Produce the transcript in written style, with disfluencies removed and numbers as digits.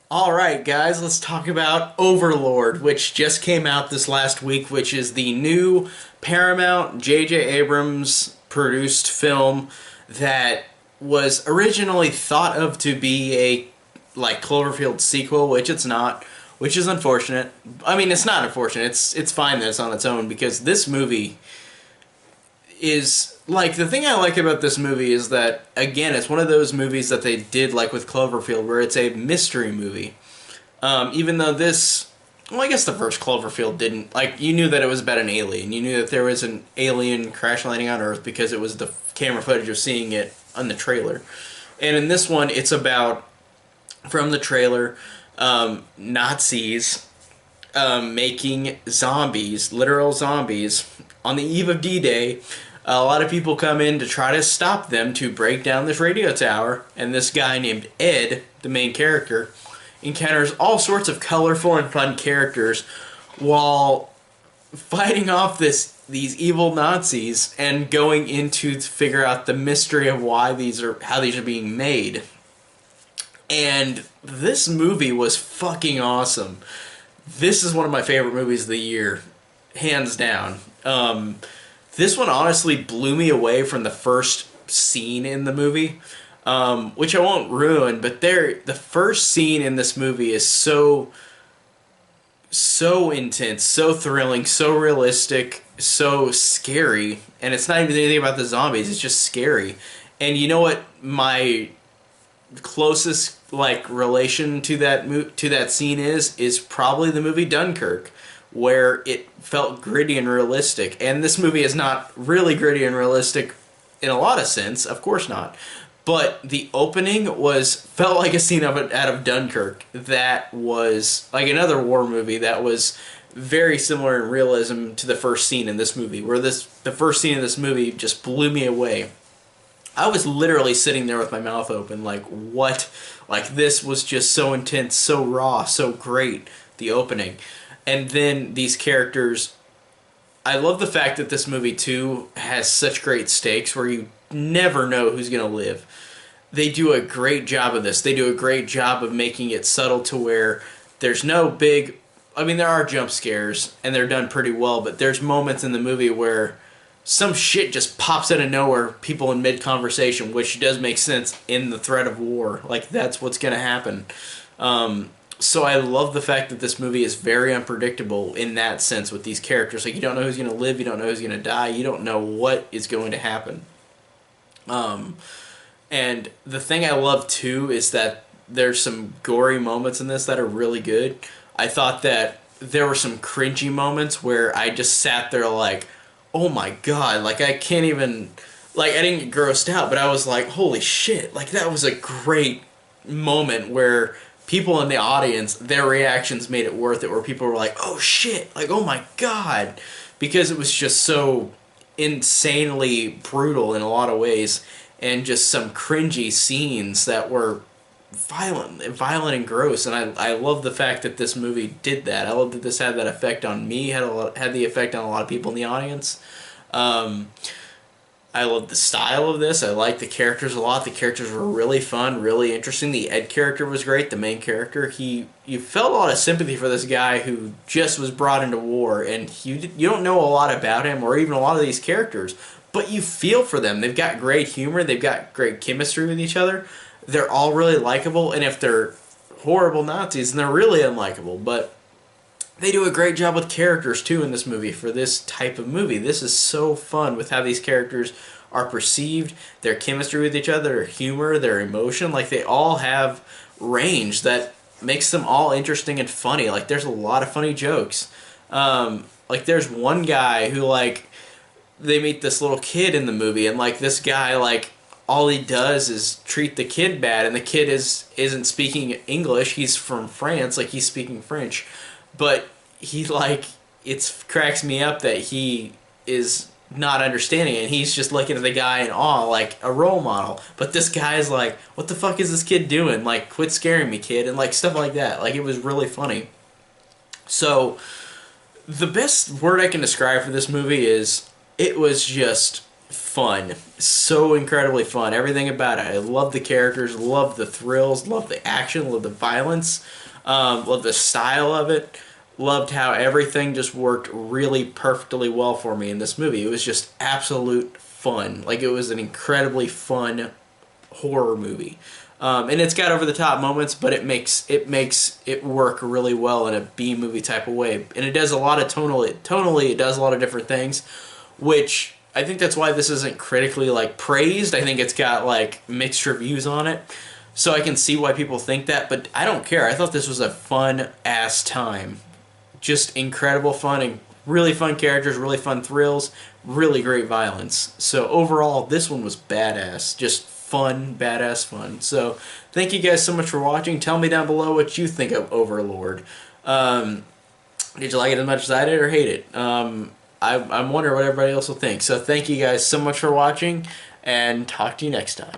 Alright, guys, let's talk about Overlord, which just came out this last week, which is the new Paramount J.J. Abrams produced film that was originally thought of to be a Cloverfield sequel, which it's not, which is unfortunate. I mean, it's not unfortunate. It's fine that it's on its own because this movie is the thing I like about this movie is that again it's one of those movies that they did like with Cloverfield where it's a mystery movie. Even though this, well, I guess the first Cloverfield didn't you knew that it was about an alien. You knew that there was an alien crash landing on Earth because it was the camera footage of seeing it on the trailer. And in this one, it's about from the trailer Nazis making zombies, literal zombies, on the eve of D-Day. A lot of people come in to try to stop them to break down this radio tower, and this guy named Ed, the main character, encounters all sorts of colorful and fun characters while fighting off these evil Nazis and going into to figure out the mystery of how these are being made. And this movie was fucking awesome. This is one of my favorite movies of the year, hands down. This one honestly blew me away from the first scene in the movie, which I won't ruin. But the first scene in this movie is so intense, so thrilling, so realistic, so scary, and it's not even anything about the zombies. It's just scary. And you know what my closest relation to that scene is probably the movie Dunkirk, where it felt gritty and realistic. And this movie is not really gritty and realistic in a lot of sense, of course not. But the opening felt like a scene out of Dunkirk. That was like another war movie that was very similar in realism to the first scene in this movie, where the first scene in this movie just blew me away. I was literally sitting there with my mouth open, like, what? Like, this was just so intense, so raw, so great, the opening. And then these characters, I love the fact that this movie, too, has such great stakes where you never know who's going to live. They do a great job of this. They do a great job of making it subtle to where there's no big... I mean, there are jump scares, and they're done pretty well, but there's moments in the movie where some shit just pops out of nowhere, people in mid-conversation, which does make sense in the threat of war. Like, that's what's going to happen. So I love the fact that this movie is very unpredictable in that sense with these characters. Like, you don't know who's going to live, you don't know who's going to die, you don't know what is going to happen. And the thing I love, too, is that there's some gory moments in this that are really good. I thought that there were some cringy moments where I just sat there like, oh my god, like I can't even, like I didn't get grossed out, but I was like, holy shit, like that was a great moment where people in the audience, their reactions made it worth it, where people were like, oh shit, like oh my god, because it was just so insanely brutal in a lot of ways, and just some cringy scenes that were violent and gross, and I love the fact that this movie did that. I love that this had that effect on me, had the effect on a lot of people in the audience. I love the style of this. I like the characters a lot. The characters were really fun, really interesting. The Ed character was great. The main character, you felt a lot of sympathy for this guy who just was brought into war, and you don't know a lot about him or even a lot of these characters, but you feel for them. They've got great humor. They've got great chemistry with each other. They're all really likable, and if they're horrible Nazis, then they're really unlikable. But they do a great job with characters, too, in this movie for this type of movie. This is so fun with how these characters are perceived, their chemistry with each other, their humor, their emotion. Like, they all have range that makes them all interesting and funny. Like, there's a lot of funny jokes. There's one guy who, they meet this little kid in the movie, and, this guy, all he does is treat the kid bad, and the kid isn't speaking English. He's from France, he's speaking French, but it cracks me up that he is not understanding it, and he's just looking at the guy in awe, like a role model. But this guy is like, what the fuck is this kid doing? Like, quit scaring me, kid, and stuff like that. It was really funny. So, the best word I can describe for this movie is, it was just fun. So incredibly fun. Everything about it. I love the characters, love the thrills, love the action, love the violence, love the style of it. Loved how everything just worked really perfectly well for me in this movie. It was just absolute fun. Like, it was an incredibly fun horror movie. And it's got over the top moments, but it makes it work really well in a B movie type of way. And it does a lot of tonally it does a lot of different things, which I think that's why this isn't critically like praised. I think it's got like mixed reviews on it. So I can see why people think that, but I don't care. I thought this was a fun ass time. Just incredible fun and really fun characters, really fun thrills, really great violence. So overall, this one was badass. Just fun, badass fun. So thank you guys so much for watching. Tell me down below what you think of Overlord. Did you like it as much as I did or hate it? I'm wondering what everybody else will think. So thank you guys so much for watching, and talk to you next time.